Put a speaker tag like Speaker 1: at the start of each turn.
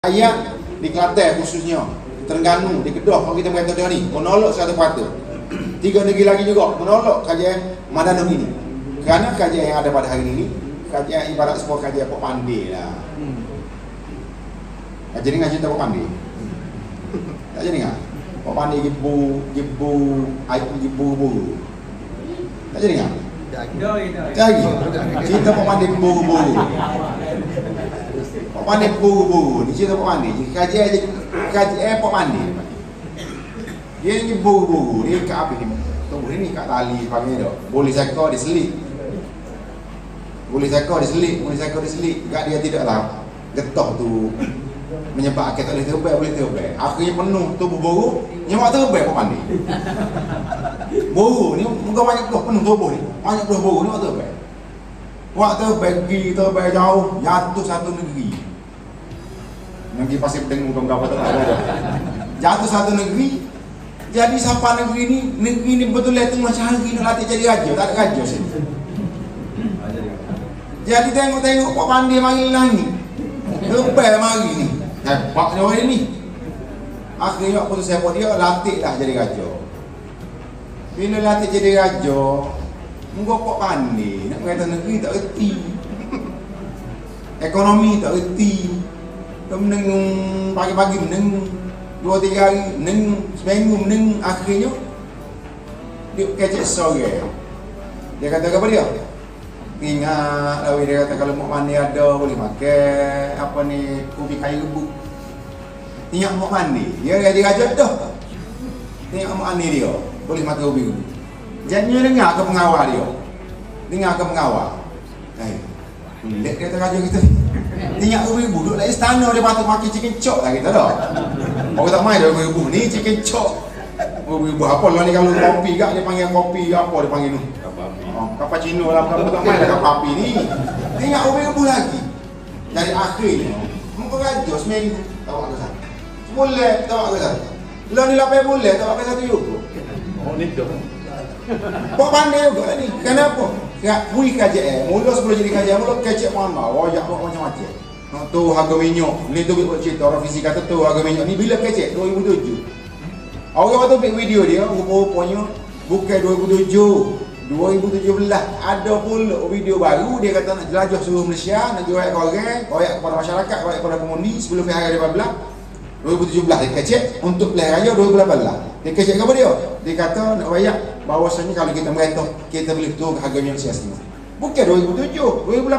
Speaker 1: Ayat di Kelantan khususnya, Terengganu, di Kedah, kalau kita berkata ni menolak 100%. 3 negeri lagi juga menolak kajian Madanun ini. Kerana kajian yang ada pada hari ini, kajian ibarat sebuah kajian Pok Mandi lah. Kajian ni ngaji tak Pok Mandi. Tak jadi ngah? Pok Mandi gibu buru. Tak jadi ngah? Lagi. Cerita Pok Mandi buru. Pok Mandi buru. Ni cerita Pok Mandi. Kajian Pok Mandi. Dia ni buru-buru. Dia kat apa ni? Tubuh ni kat tali panggil dah. Boleh sakar diselit. Boleh sakar diselit. Kat dia tidaklah getah tu menyebabkan tak boleh terbaik. Akhirnya penuh tubuh buru. Nyamak terbaik Pok Mandi. Buru ni muka banyak penuh tubuh ni. Banyak penuh buru ni waktu terbaik. Waktu terbaik jauh. Jatuh satu negeri. Negeri Pasir Pendengung berapa tak ada. Jatuh satu negeri. Jadi siapa negeri ni betul-betul tu macam hari nak latih jadi raja, tak ada raja sini. Jadi tengok Pok Mandi mari lah ni. Lepas mari ni. Hebatnya orang ni. Akhirnya putus siapa dia latih dah jadi raja. Bila latih jadi raja, muka Pok Mandi nak kata negeri tak reti. Ekonomi tak reti. Menengung pagi-pagi menengung. 2-3 hari seminggu meneng, akhirnya dia kecek sore. Dia kata apa dia? Ingat lawi dia kata kalau Pok Mandi ada boleh makan apa ni kopi kayu rebus. Ingat Pok Mandi, dia jadi raja dah. Ingat Pok Mandi dia boleh makan kopi rebus. Jangan dengar ke pengawal dia. Dengar ke pengawal. Pelik dia kata raja kita. Ingat kopi rebus duduk dalam istana dia patut makan chicken chop lah kita dah. Orang tak main dah ribu ni chicken chop. Ribu apa lah ni kalau kopi kak dia panggil kopi apa dia panggil ni? Cappuccino lah bukan tak main dah kapapi ni. Tengok ribu lagi. Jadi akhirnya muka raja seminggu tahu ke sana. Boleh tahu ke sana. Lo ni 8 bulan tahu ke satu juga. Oh ni dah. Pok Mandi juga ni. Kenapa? Hui kajian. Mula sebelum jadi kajian mula kecek mana? Royak macam-macam. Tu harga minyak. Ni tu buat cerita orang fizik kata tu harga minyak ni bila kecek 2007. Orang tu buat video dia rupanya bukan 2007, 2017 ada pula video baru dia kata nak jelajah seluruh Malaysia, nak royak kepada masyarakat, royak kepada pengundi sebelum hari 18. 2017 dia kecek untuk pilihan raya 2018. Dia kecek apa dia? Dia kata nak royak bahawasanya kalau kita merata kita boleh turun harga minyak sia-sia. Bukan 2007, 2018